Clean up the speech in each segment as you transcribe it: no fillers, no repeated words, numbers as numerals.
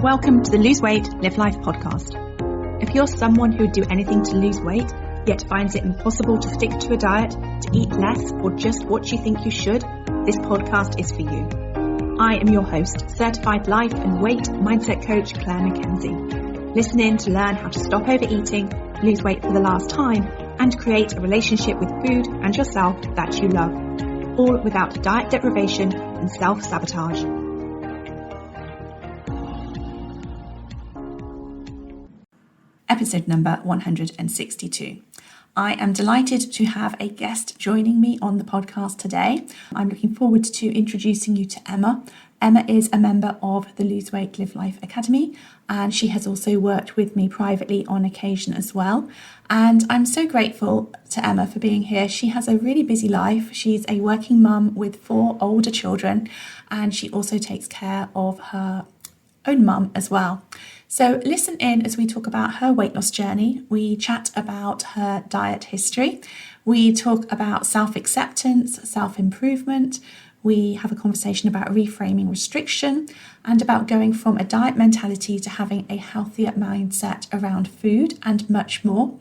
Welcome to the Lose Weight, Live Life podcast. If you're someone who would do anything to lose weight, yet finds it impossible to stick to a diet, to eat less, or just what you think you should, this podcast is for you. I am your host, certified life and weight mindset coach, Clair MACKENZIE. Listen in to learn how to stop overeating, lose weight for the last time, and create a relationship with food and yourself that you love, all without diet deprivation and self-sabotage. Episode number 162. I am delighted to have a guest joining me on the podcast today. I'm looking forward to introducing you to Emma. Emma is a member of the Lose Weight, Live Life Academy, and she has also worked with me privately on occasion as well. And I'm so grateful to Emma for being here. She has a really busy life. She's a working mum with 4 older children, and she also takes care of her own mum as well. So listen in as we talk about her weight loss journey. We chat about her diet history. We talk about self-acceptance, self-improvement. We have a conversation about reframing restriction and about going from a diet mentality to having a healthier mindset around food and much more.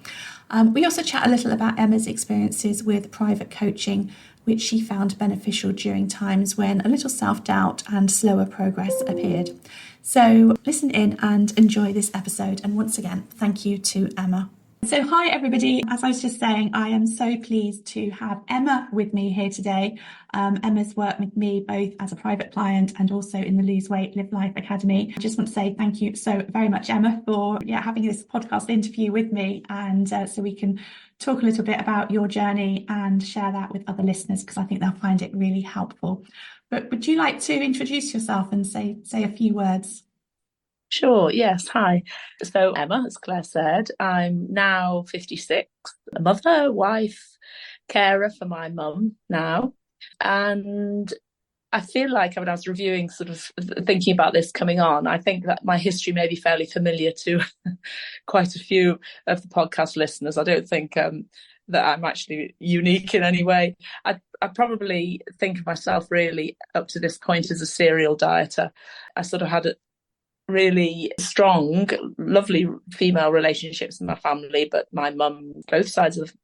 We also chat a little about Emma's experiences with private coaching, which she found beneficial during times when a little self-doubt and slower progress appeared. So listen in and enjoy this episode. And once again, thank you to Emma. So hi everybody, as I was just saying, I am so pleased to have Emma with me here today. Emma's worked with me both as a private client and also in the Lose Weight, Live Life Academy. I just want to say thank you so very much, Emma, for having this podcast interview with me, and so we can talk a little bit about your journey and share that with other listeners, because I think they'll find it really helpful. But would you like to introduce yourself and say a few words? Sure, yes, hi. So Emma, as Claire said, I'm now 56, a mother, wife, carer for my mum now. And I feel like when I was reviewing, sort of thinking about this coming on, I think that my history may be fairly familiar to quite a few of the podcast listeners. I don't think that I'm actually unique in any way. I probably think of myself really up to this point as a serial dieter. I sort of had a really strong, lovely female relationships in my family, but my mum, both sides of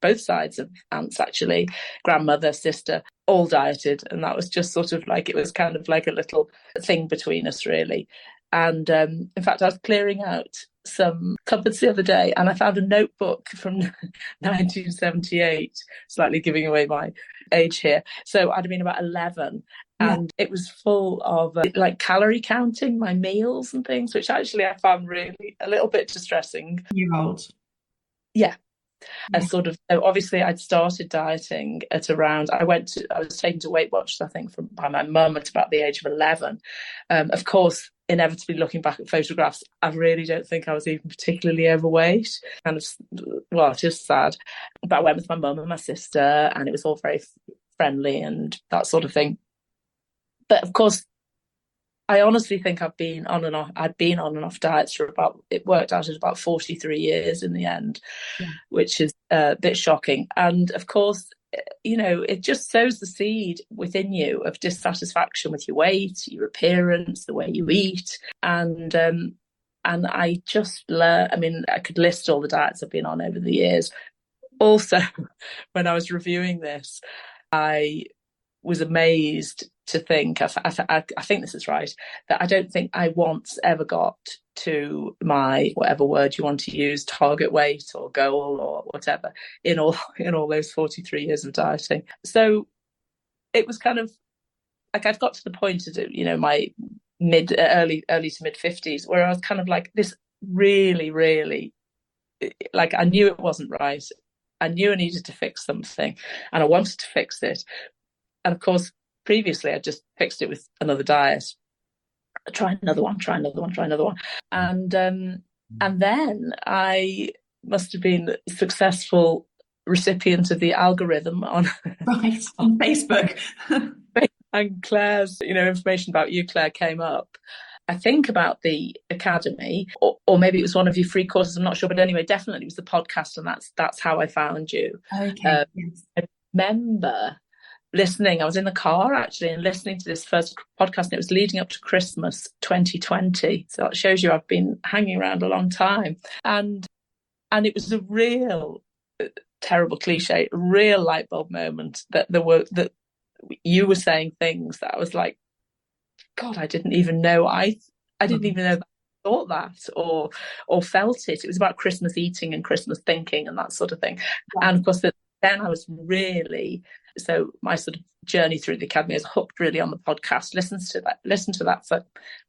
aunts actually, grandmother, sister, all dieted, and that was just sort of like, it was kind of like a little thing between us really. And in fact, I was clearing out some cupboards the other day and I found a notebook from 1978, slightly giving away my age here. So I'd have been about 11. And it was full of like calorie counting my meals and things, which actually I found really a little bit distressing. Year old. Yeah. So obviously I'd started dieting at around, I was taken to Weight Watchers, I think, by my mum at about the age of 11. Of course, inevitably looking back at photographs, I really don't think I was even particularly overweight. Kind of, well, just sad. But I went with my mum and my sister, and it was all very friendly and that sort of thing. But of course, I honestly think I'd been on and off diets for it worked out at about 43 years in the end, which is a bit shocking. And of course, it just sows the seed within you of dissatisfaction with your weight, your appearance, the way you eat. And I just learned, I could list all the diets I've been on over the years. Also, when I was reviewing this, I was amazed to think, I think this is right, that I don't think I once ever got to my, whatever word you want to use, target weight or goal or whatever, in all those 43 years of dieting. So it was kind of like I'd got to the point of, my early to mid 50s, where I was kind of like this really, really, like I knew it wasn't right. I knew I needed to fix something and I wanted to fix it. And of course, previously I just fixed it with another diet. Try another one. And then I must have been a successful recipient of the algorithm on Facebook. And Claire's, information about you, Claire, came up. I think about the academy, or maybe it was one of your free courses, I'm not sure. But anyway, definitely it was the podcast, and that's how I found you. Okay. Yes. I remember I was in the car actually and listening to this first podcast, and it was leading up to Christmas 2020. So that shows you I've been hanging around a long time. And it was a real terrible cliche, real light bulb moment that you were saying things that I was like, God, I didn't even know I didn't even know that I thought that or felt it. It was about Christmas eating and Christmas thinking and that sort of thing. Yeah. And of course, then I was really, so my sort of journey through the academy is hooked really on the podcast. Listened to that for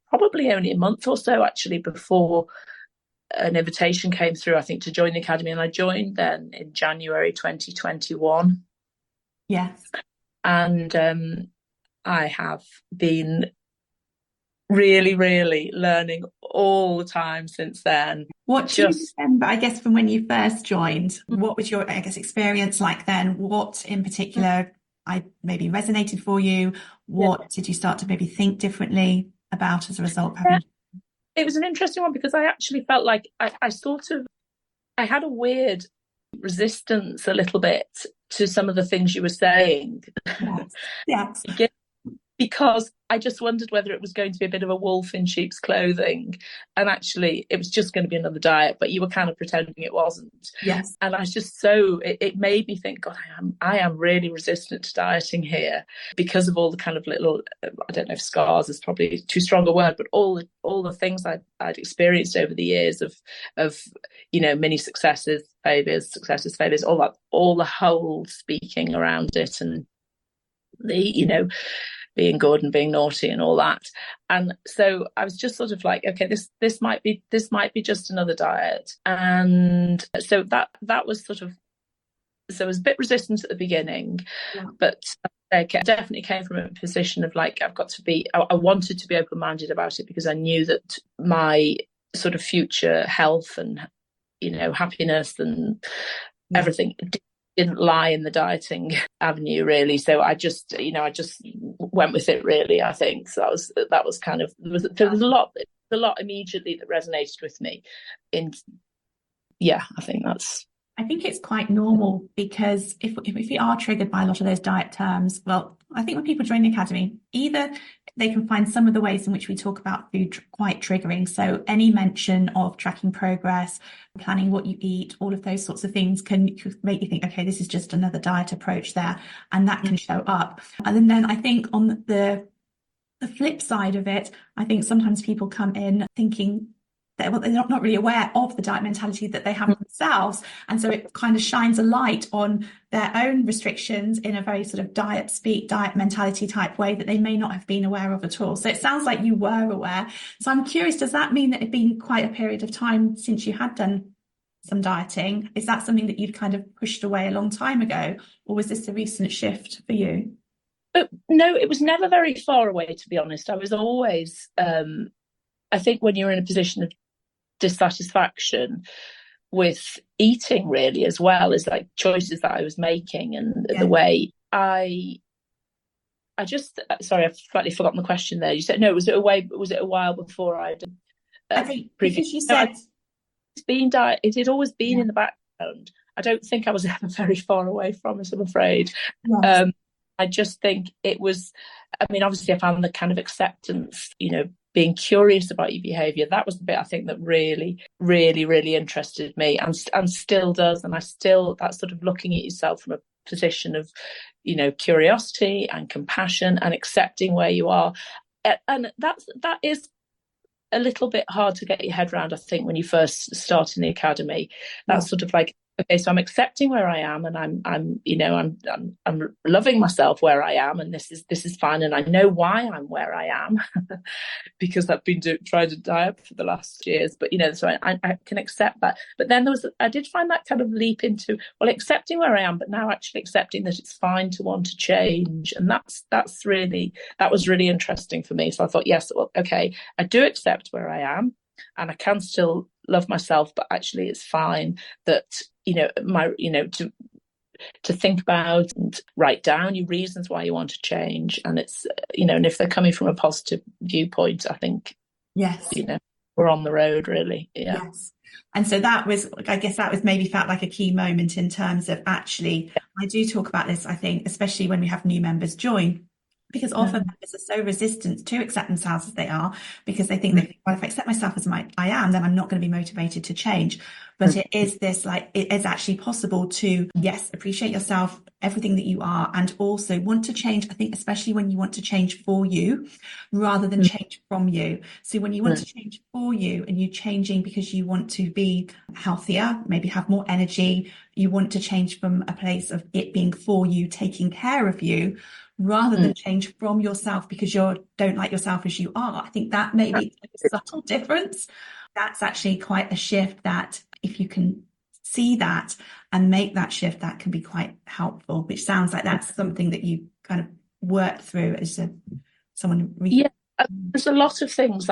probably only a month or so actually before an invitation came through, I think, to join the academy, and I joined then in January 2021. Yes. And I have been really, really learning all the time since then. What do you remember, I guess, from when you first joined? What was your, I guess, experience like then? What in particular maybe resonated for you? What did you start to maybe think differently about as a result of having? It was an interesting one because I actually felt like I had a weird resistance a little bit to some of the things you were saying. Yes. Because I just wondered whether it was going to be a bit of a wolf in sheep's clothing. And actually, it was just going to be another diet, but you were kind of pretending it wasn't. Yes. And I was just it made me think, God, I am really resistant to dieting here because of all the kind of little, I don't know if scars is probably too strong a word, but all the things I'd experienced over the years of many successes, failures, all the whole speaking around it and the, being good and being naughty and all that. And so I was just sort of like, okay, this might be just another diet. And so that was sort of, so I was a bit resistant at the beginning, but I definitely came from a position of like, I wanted to be open-minded about it because I knew that my sort of future health and, happiness and everything didn't lie in the dieting avenue really. So I just went with it really, I think. So that was kind of, there was a lot immediately that resonated with me. I think it's quite normal because if we are triggered by a lot of those diet terms, well, I think when people join the academy, either they can find some of the ways in which we talk about food quite triggering. So any mention of tracking progress, planning what you eat, all of those sorts of things can make you think, okay, this is just another diet approach there. And that can show up. And then I think on the flip side of it, I think sometimes people come in thinking they're not really aware of the diet mentality that they have themselves. And so it kind of shines a light on their own restrictions in a very sort of diet speak, diet mentality type way that they may not have been aware of at all. So it sounds like you were aware. So I'm curious, does that mean that it'd been quite a period of time since you had done some dieting? Is that something that you'd kind of pushed away a long time ago? Or was this a recent shift for you? But no, it was never very far away, to be honest. I was always, I think when you're in a position of dissatisfaction with eating really as well as like choices that I was making and the way I just, sorry, I've slightly forgotten the question there. You said, no, was it a while before I'd I think because you said it had always been in the background. I don't think I was ever very far away from it, I'm afraid. Yes. I just think it was, I mean, obviously I found the kind of acceptance, being curious about your behaviour. That was the bit I think that really, really, really interested me and still does. And that's sort of looking at yourself from a position of, curiosity and compassion and accepting where you are. And that is a little bit hard to get your head around, I think, when you first start in the academy. That's sort of like, okay, so I'm accepting where I am, and I'm loving myself where I am, and this is fine, and I know why I'm where I am because I've been trying to diet for the last years. But so I can accept that. But then I did find that kind of leap into accepting where I am, but now actually accepting that it's fine to want to change, and that was really interesting for me. So I thought, yes, well, okay, I do accept where I am, and I can still love myself, but actually it's fine that to think about and write down your reasons why you want to change, and it's and if they're coming from a positive viewpoint, I think yes, we're we're on the road, really. Yeah. Yes. And so that was, I guess that was maybe felt like a key moment in terms of actually, I do talk about this, I think, especially when we have new members join, because often members are so resistant to accept themselves as they are, because they think that, well, if I accept myself as I am, then I'm not going to be motivated to change. But it is this, like, it is actually possible to, yes, appreciate yourself, everything that you are, and also want to change. I think, especially when you want to change for you rather than change from you. So when you want to change for you and you're changing because you want to be healthier, maybe have more energy, you want to change from a place of it being for you, taking care of you, rather than change from yourself because you don't like yourself as you are. I think that may be a subtle difference. That's actually quite a shift that if you can see that and make that shift, that can be quite helpful, which sounds like that's something that you kind of worked through as someone. Yeah, there's a lot of things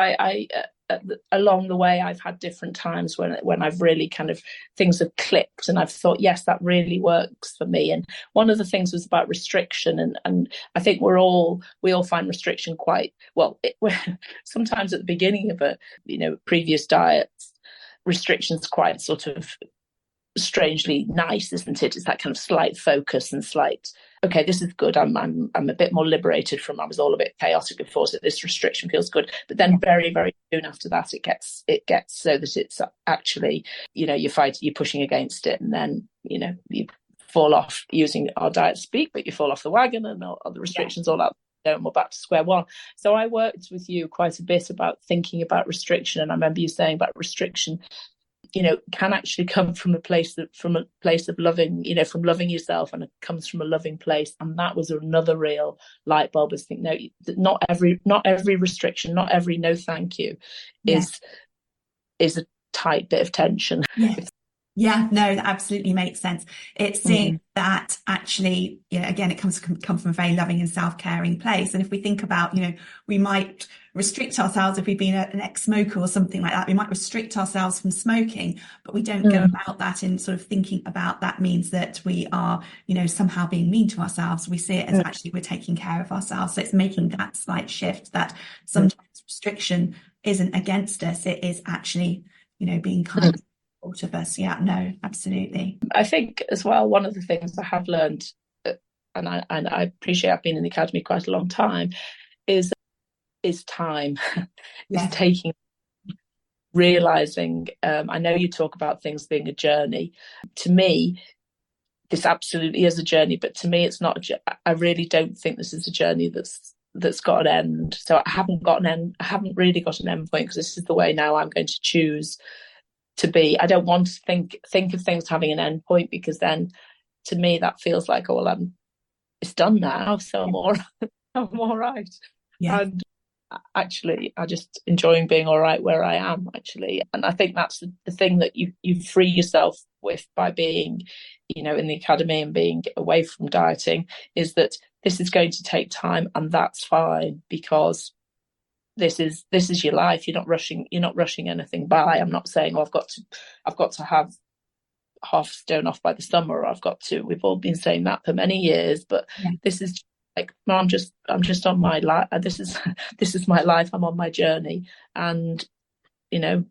along the way. I've had different times when I've really kind of, things have clicked and I've thought, yes, that really works for me. And one of the things was about restriction, and I think we all find restriction quite well. Sometimes at the beginning of previous diets, restriction's quite sort of strangely nice, isn't it? It's that kind of slight focus and slight, okay, this is good. I'm a bit more liberated from, I was all a bit chaotic before, so this restriction feels good. But then very, very soon after that, it gets so that it's actually, you're pushing against it, and then you fall off, using our diet speak, but you fall off the wagon and all the restrictions all out. And we're back to square one. So I worked with you quite a bit about thinking about restriction, and I remember you saying about restriction, can actually come from a place of loving, from loving yourself, and it comes from a loving place. And that was another real light bulb, is think, no, not every restriction, not every no thank you is a tight bit of tension. Yeah, no, that absolutely makes sense. It's seeing that actually, again, it come from a very loving and self-caring place. And if we think about, we might restrict ourselves if we've been an ex-smoker or something like that. We might restrict ourselves from smoking, but we don't go about that in sort of thinking about that means that we are, somehow being mean to ourselves. We see it as actually we're taking care of ourselves. So it's making that slight shift that sometimes restriction isn't against us. It is actually, being kind of us. Yeah, no, absolutely. I think as well, one of the things I have learned, and I appreciate, I've been in the academy quite a long time, is time. Is taking, realizing. I know you talk about things being a journey. To me, this absolutely is a journey, but to me, it's not. I really don't think this is a journey that's got an end. So I haven't really got an end point, because this is the way now I'm going to choose to be. I don't want to think of things having an end point, because then to me that feels like, it's done now, so I'm all right. And actually I just enjoying being all right where I am, actually. And I think that's the thing that you free yourself with by being, in the academy and being away from dieting, is that this is going to take time, and that's fine, because this is your life. You're not rushing anything by. I'm not saying, I've got to have half stone off by the summer, or we've all been saying that for many years, but this is like, no, I'm just on my life. This is my life. I'm on my journey, and the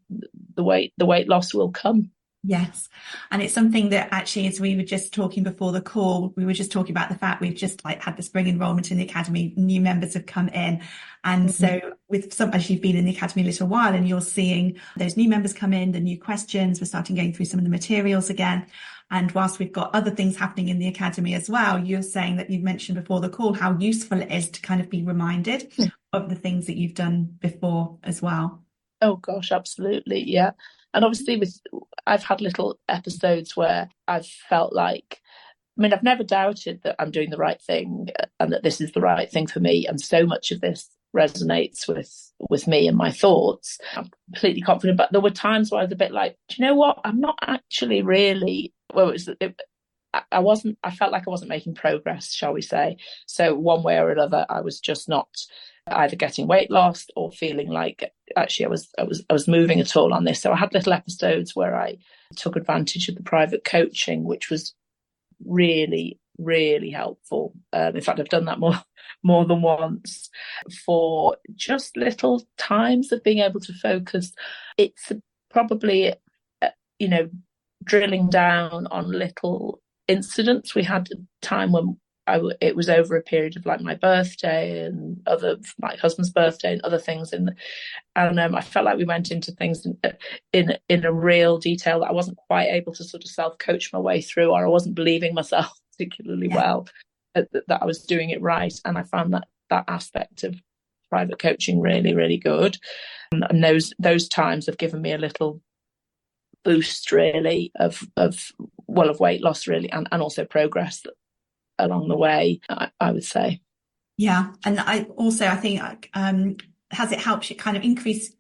weight loss will come. Yes. And it's something that actually, as we were just talking before the call, we were just talking about the fact we've just had the spring enrollment in the academy, new members have come in. And so with as you've been in the academy a little while and you're seeing those new members come in, the new questions, we're starting going through some of the materials again. And whilst we've got other things happening in the academy as well, you're saying that you've mentioned before the call how useful it is to kind of be reminded of the things that you've done before as well. Oh gosh, absolutely. Yeah. And obviously I've had little episodes where I've felt like, I've never doubted that I'm doing the right thing and that this is the right thing for me. And so much of this resonates with me and my thoughts. I'm completely confident. But there were times where I was a bit like, do you know what? I'm not actually really, I felt like I wasn't making progress, shall we say. So one way or another, I was just not either getting weight loss or feeling like actually I was moving at all on this. So I had little episodes where I took advantage of the private coaching, which was really really helpful. In fact, I've done that more than once, for just little times of being able to focus. It's probably, drilling down on little incidents. We had a time when it was over a period of like my birthday and my husband's birthday and other things, and I felt like we went into things in a real detail that I wasn't quite able to sort of self-coach my way through, or I wasn't believing myself particularly well that I was doing it right. And I found that aspect of private coaching really, really good. And those times have given me a little boost, really, of weight loss, really, and also progress along the way, I would say. Yeah. And I think has it helped you kind of increase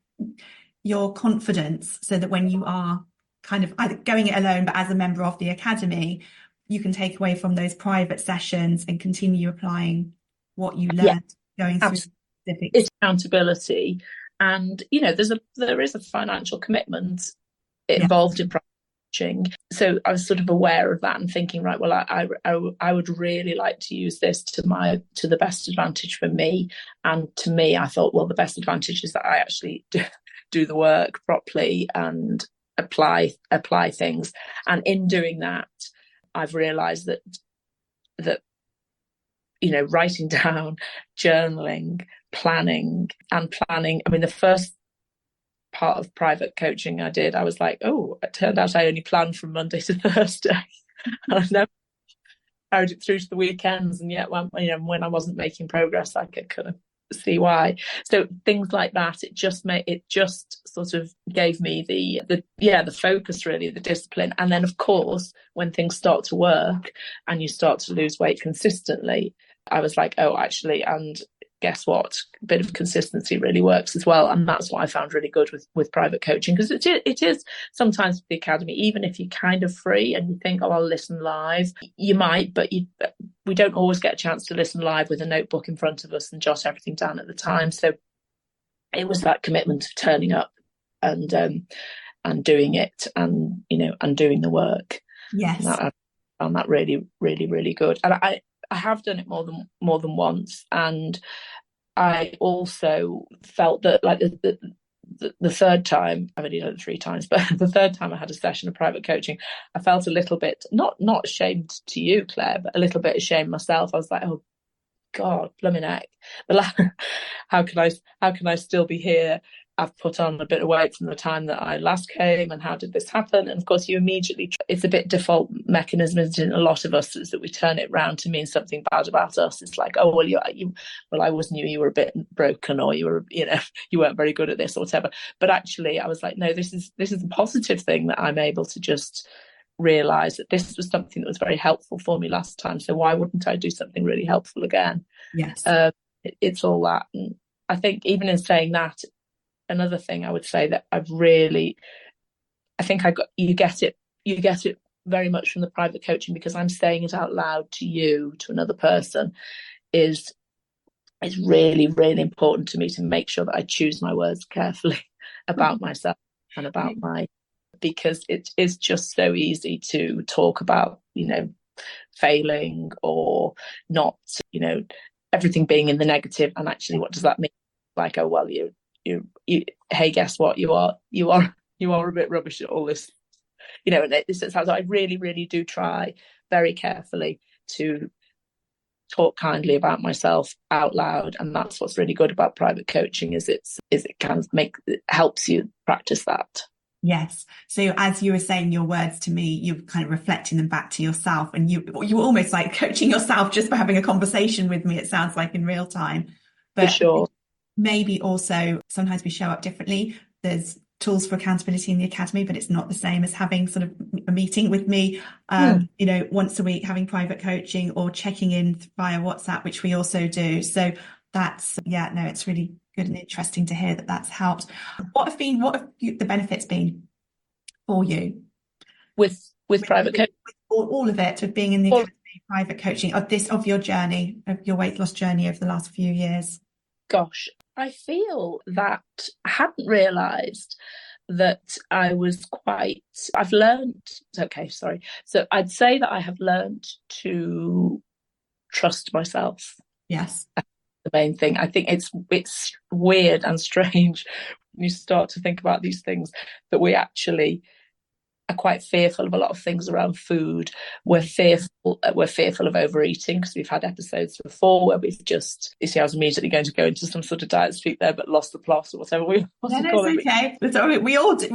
your confidence, so that when you are kind of either going it alone, but as a member of the academy, you can take away from those private sessions and continue applying what you learned going through specific. It's accountability, and there is a financial commitment involved in private coaching. So I was sort of aware of that and thinking, right, well, I would really like to use this to the best advantage for me. And to me, I thought, well, the best advantage is that I actually do the work properly and apply things. And in doing that, I've realized that writing down, journaling, planning. I mean, the first part of private coaching I did, I was like, oh, it turned out I only planned from Monday to Thursday. And I never carried it through to the weekends. And yet when I wasn't making progress, I could kind of see why. So things like that, it just sort of gave me the focus, really, the discipline. And then, of course, when things start to work and you start to lose weight consistently, I was like, oh, actually, and guess what? A bit of consistency really works as well. And that's what I found really good with private coaching, because it is sometimes the academy, even if you're kind of free and you think, oh, I'll listen live, you might, but we don't always get a chance to listen live with a notebook in front of us and jot everything down at the time. So it was that commitment of turning up and doing it, and and doing the work. Yes, I found that really, really, really good. And I have done it more than once, and I also felt that, like, the third time, I've only done it 3 times, but the third time I had a session of private coaching, I felt a little bit not ashamed to you, Claire, but a little bit ashamed myself. I was like, oh God, blooming heck! But how can I still be here? I've put on a bit of weight from the time that I last came, and how did this happen? And of course, you immediately, it's a bit default mechanism, isn't it, in a lot of us, is that we turn it round to mean something bad about us. It's like, oh, well, I always knew you were a bit broken, or you were, you weren't very good at this, or whatever. But actually, I was like, no, this is a positive thing, that I'm able to just realize that this was something that was very helpful for me last time. So why wouldn't I do something really helpful again? Yes. It's all that. And I think even in saying that, another thing I would say that you get it very much from the private coaching, because I'm saying it out loud to you, to another person, is it's really, really important to me to make sure that I choose my words carefully about myself and about because it is just so easy to talk about, failing or not, everything being in the negative. And actually, what does that mean? Like, oh, well, you hey, guess what? You are a bit rubbish at all this, and it sounds like I really, really do try very carefully to talk kindly about myself out loud. And that's what's really good about private coaching, is it kind of helps you practice that. Yes. So as you were saying your words to me, you're kind of reflecting them back to yourself, and you were almost like coaching yourself just by having a conversation with me, it sounds like, in real time. But for sure. Maybe also sometimes we show up differently. There's tools for accountability in the academy, but it's not the same as having sort of a meeting with me, once a week, having private coaching, or checking in via WhatsApp, which we also do. So that's, it's really good and interesting to hear that that's helped. What have the benefits been for you with private coaching? All of it, of being in the academy, private coaching, of your journey, of your weight loss journey over the last few years? Gosh, I feel that I hadn't realised that I've learned, okay, sorry. So I'd say that I have learned to trust myself. Yes. The main thing. I think it's weird and strange when you start to think about these things, that we actually are quite fearful of a lot of things around food. We're fearful of overeating, because we've had episodes before where we've just, you see, I was immediately going to go into some sort of diet speak there, but lost the plot or whatever we want to call it. Okay. It's all right. We all do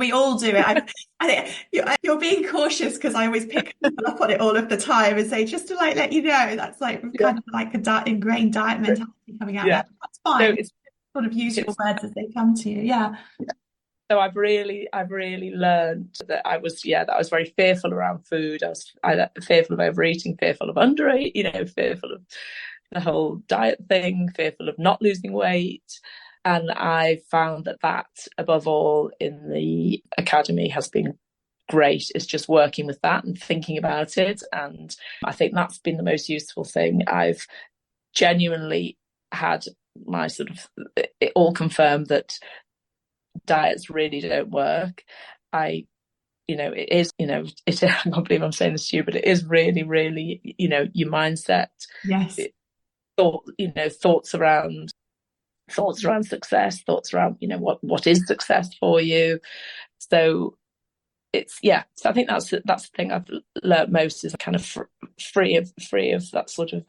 it. I think you're being cautious, because I always pick up on it all of the time and say, just to like let you know, that's like kind of like a ingrained diet mentality coming out there. That's fine. So it's sort of use your words as they come to you. Yeah. So I've really learned that I was very fearful around food. I was fearful of overeating, fearful of undereating, fearful of the whole diet thing, fearful of not losing weight. And I found that above all in the academy has been great. It's just working with that and thinking about it. And I think that's been the most useful thing. I've genuinely had my sort of, it all confirmed that diets really don't work. I can't believe I'm saying this to you, but it is really, really, your mindset. Yes. Thoughts around success, thoughts around, what is success for you. So so I think that's the thing I've learned most, is kind of free of that sort of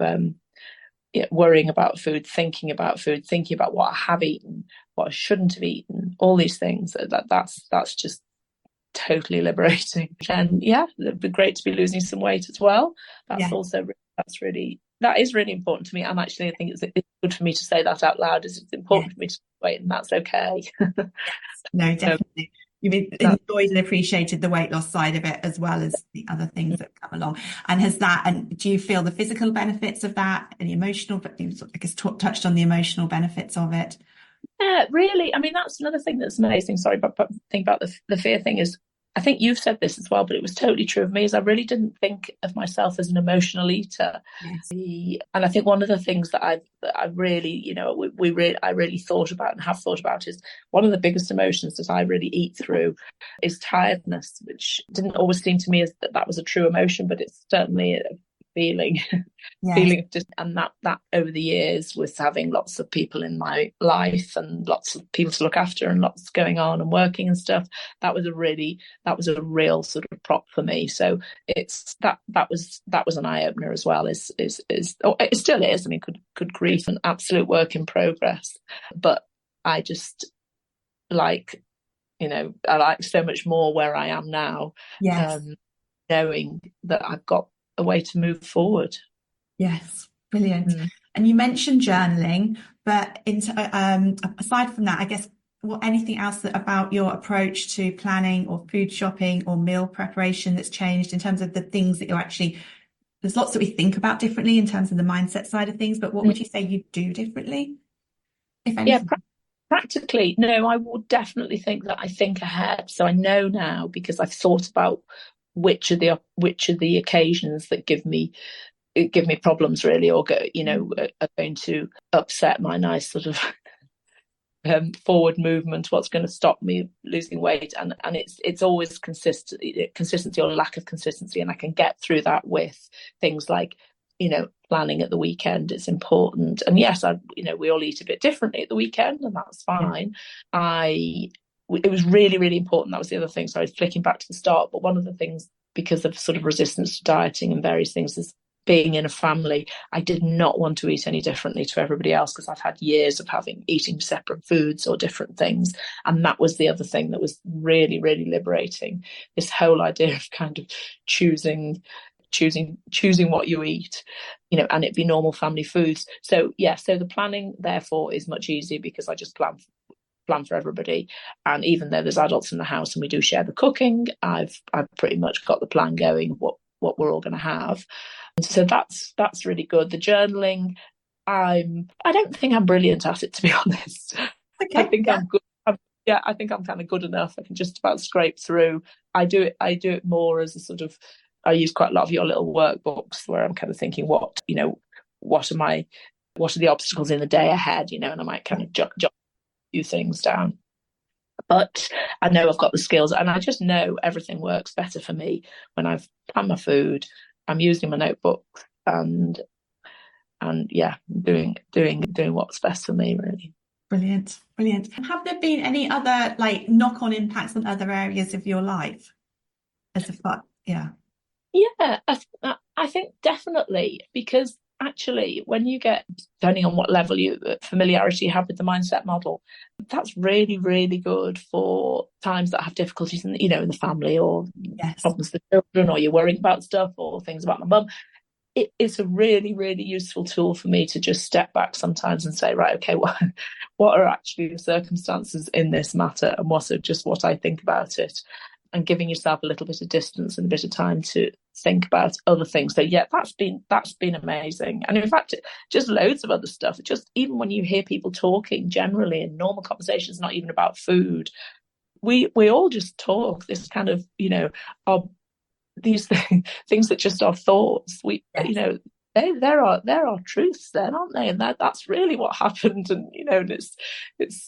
worrying about food, thinking about what I have eaten, what I shouldn't have eaten, all these things. That's just totally liberating. And it'd be great to be losing some weight as well. That is really important to me. And actually, I think it's good for me to say that out loud. It's important for me to lose weight, and that's okay. No, definitely. You've enjoyed and appreciated the weight loss side of it, as well as the other things that come along. And do you feel the physical benefits of that, and the emotional? But you I guess touched on the emotional benefits of it. Yeah, really. I mean, that's another thing that's amazing. Sorry, but think about the fear thing is, I think you've said this as well, but it was totally true of me, is I really didn't think of myself as an emotional eater. Yes. And I think one of the things that I really, I really thought about and have thought about is, one of the biggest emotions that I really eat through is tiredness, which didn't always seem to me as that was a true emotion, but it's certainly a feeling. Yes. Feeling of just, and that over the years, with having lots of people in my life and lots of people to look after and lots going on and working and stuff, that was a real sort of prop for me. So it's that was an eye opener as well. It still is. I mean, could grief an absolute work in progress, but I just I like so much more where I am now. Yes. Knowing that I've got a way to move forward. Yes, brilliant. And you mentioned journaling, but aside from that, I guess, anything else about your approach to planning or food shopping or meal preparation that's changed in terms of the things that you're actually, there's lots that we think about differently in terms of the mindset side of things, but what would you say you do differently, if anything? Yeah, practically, no, I would definitely think that I think ahead. So I know now, because I've thought about which are the occasions that give me problems, really, or are going to upset my nice sort of forward movement, what's going to stop me losing weight, and it's always consistency or lack of consistency, and I can get through that with things like planning at the weekend. It's important, and yes, we all eat a bit differently at the weekend, and that's fine. It was really, really important. That was the other thing. So I was flicking back to the start, but one of the things, because of sort of resistance to dieting and various things, is being in a family, I did not want to eat any differently to everybody else, because I've had years of eating separate foods or different things. And that was the other thing that was really, really liberating. This whole idea of kind of choosing what you eat, and it be normal family foods. So so the planning therefore is much easier, because I just plan for everybody. And even though there's adults in the house and we do share the cooking, I've pretty much got the plan going, what we're all going to have. And so that's really good. The journaling, I don't think I'm brilliant at it, to be honest. Okay. I think I'm good. I think I'm kind of good enough. I can just about scrape through. I do it more as a sort of, I use quite a lot of your little workbooks where I'm kind of thinking, what are the obstacles in the day ahead, and I might kind of jot a few things down. But I know I've got the skills, and I just know everything works better for me when I've planned my food, I'm using my notebook, and yeah, doing what's best for me, really. Brilliant, brilliant. Have there been any other like knock-on impacts on other areas of your life as a fun? Yeah. Yeah, I think definitely, because actually when you get, depending on what level you familiarity you have with the mindset model, that's really, really good for times that have difficulties in, in the family, or Yes. problems with children, or you're worrying about stuff, or things about my mum. It's a really, really useful tool for me to just step back sometimes and say, right, okay, what are actually the circumstances in this matter, and what are just what I think about it, and giving yourself a little bit of distance and a bit of time to think about other things. So yeah, that's been amazing. And in fact, just loads of other stuff. Just even when you hear people talking generally in normal conversations, not even about food, we all just talk this kind of, our these things that just are thoughts. Yes. There are truths then, aren't they? And that's really what happened. And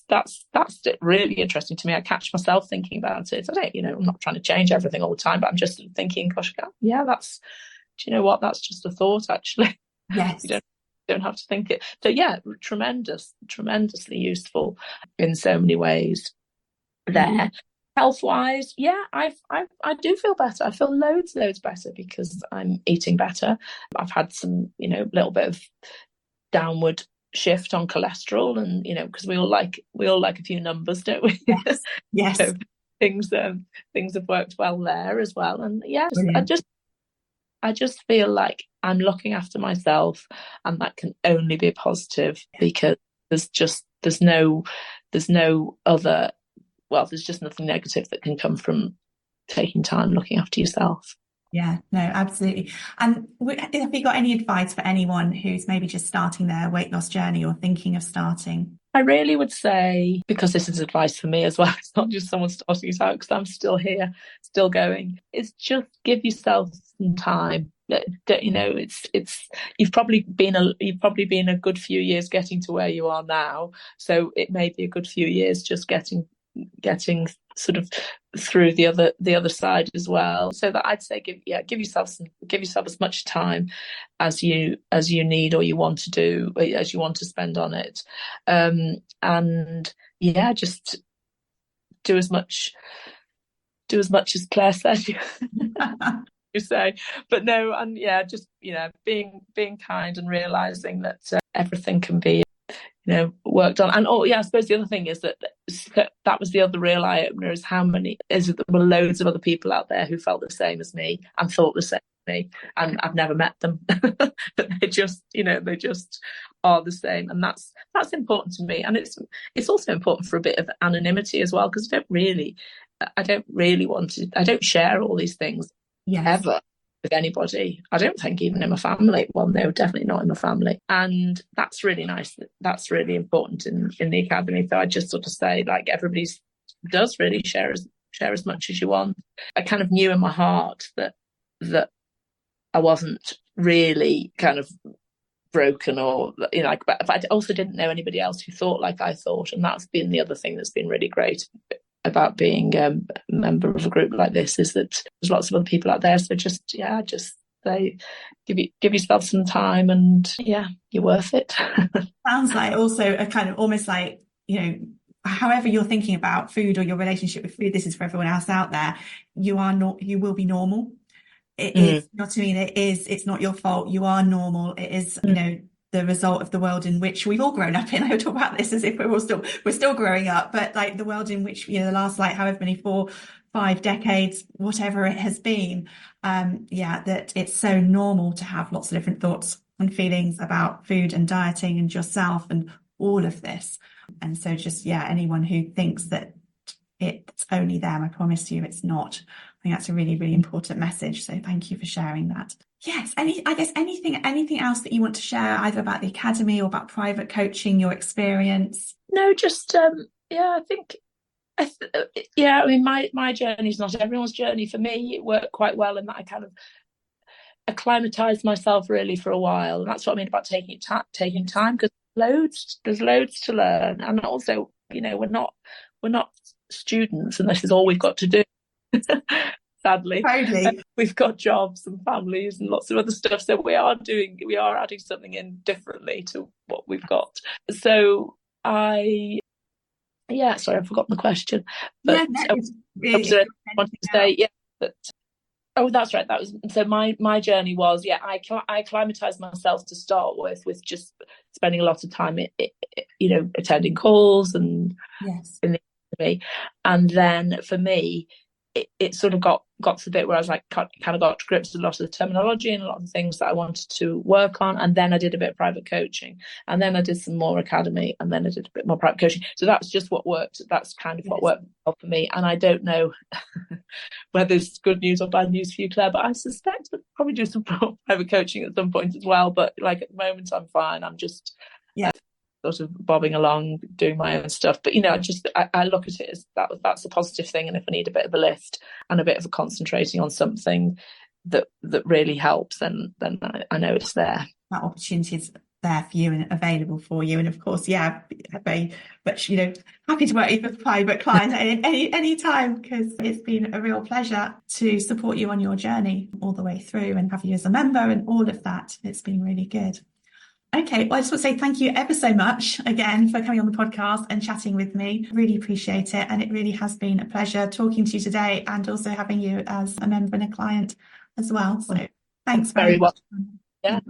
that's really interesting to me. I catch myself thinking about it. I don't, I'm not trying to change everything all the time, but I'm just thinking, gosh, yeah, that's, do you know what? That's just a thought, actually. Yes. You don't have to think it. So yeah, tremendously useful in so many ways there. Health wise, yeah, I do feel better. I feel loads better because I'm eating better. I've had some, little bit of downward shift on cholesterol, and because we all like a few numbers, don't we? Yes. Yes. So things have worked well there as well. And yeah, Brilliant. I just feel like I'm looking after myself, and that can only be positive, because there's no other, well, there's just nothing negative that can come from taking time looking after yourself. Yeah, no, absolutely. And have you got any advice for anyone who's maybe just starting their weight loss journey or thinking of starting? I really would say, because this is advice for me as well, it's not just someone starting it out, because I'm still here, still going, it's just give yourself some time. It's you've probably been a good few years getting to where you are now, so it may be a good few years just getting sort of through the other side as well. So that I'd say give yourself as much time as you need, or you want to do, as you want to spend on it, and yeah, just do as much as Claire said. You say, but no, and yeah, just being kind and realizing that everything can be worked on. And I suppose the other thing is that was the other real eye opener, is that there were loads of other people out there who felt the same as me and thought the same as me, and I've never met them. But they just are the same, and that's important to me. And it's also important for a bit of anonymity as well, because I don't share all these things ever with anybody. I don't think even in my family. Well, no, definitely not in my family. And that's really nice. That's really important in the academy. So I just sort of say, like, everybody does really share as much as you want. I kind of knew in my heart that I wasn't really kind of broken, or but I also didn't know anybody else who thought like I thought, and that's been the other thing that's been really great about being a member of a group like this, is that there's lots of other people out there. So just say, give yourself some time, and yeah, you're worth it. Sounds like also a kind of almost like, however you're thinking about food or your relationship with food, this is for everyone else out there. You will be normal. It is, not, I mean, it's not your fault. You are normal. It is, the result of the world in which we've all grown up in. I talk about this as if we're still growing up, but like the world in which, the last, like, however many 4-5 decades, whatever it has been, that it's so normal to have lots of different thoughts and feelings about food and dieting and yourself and all of this. And so just, anyone who thinks that it's only them, I promise you it's not. I think that's a really, really important message. So thank you for sharing that. Yes. Anything else that you want to share, either about the academy or about private coaching, your experience? No, just I think I mean, my journey is not everyone's journey. For me, it worked quite well in that I kind of acclimatized myself really for a while, and that's what I mean about taking time, because there's loads to learn. And also, we're not students and this is all we've got to do. Sadly, Totally. we've got jobs and families and lots of other stuff, so we are adding something in differently to what we've got. So sorry, I've forgotten the question, but I wanted to say that. Oh, that's right. That was so. My journey was I acclimatized myself to start with just spending a lot of time, attending calls and in the academy, and then for me, it sort of got to the bit where I was like kind of got to grips with a lot of the terminology and a lot of things that I wanted to work on, and then I did a bit of private coaching, and then I did some more academy, and then I did a bit more private coaching. So that's just what worked. That's kind of what worked well for me, and I don't know whether it's good news or bad news for you, Claire, but I suspect I'll probably do some private coaching at some point as well. But like at the moment, I'm fine. I'm just sort of bobbing along, doing my own stuff. But I look at it as that's a positive thing. And if I need a bit of a lift and a bit of a concentrating on something that really helps, then I know it's there. That opportunity is there for you and available for you. And of course, very much, happy to work with a private client any time, because it's been a real pleasure to support you on your journey all the way through and have you as a member and all of that. It's been really good. Okay, well, I just want to say thank you ever so much again for coming on the podcast and chatting with me. Really appreciate it. And it really has been a pleasure talking to you today and also having you as a member and a client as well. So thanks very much. Yeah,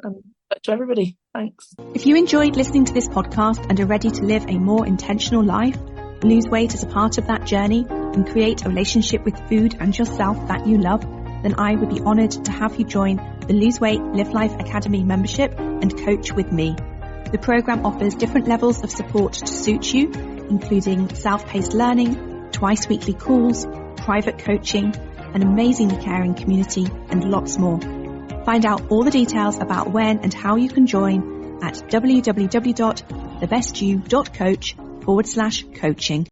to everybody. Thanks. If you enjoyed listening to this podcast and are ready to live a more intentional life, lose weight as a part of that journey, and create a relationship with food and yourself that you love, then I would be honoured to have you join the Lose Weight Live Life Academy membership and coach with me. The programme offers different levels of support to suit you, including self-paced learning, twice weekly calls, private coaching, an amazingly caring community, and lots more. Find out all the details about when and how you can join at www.thebestyou.coach/coaching.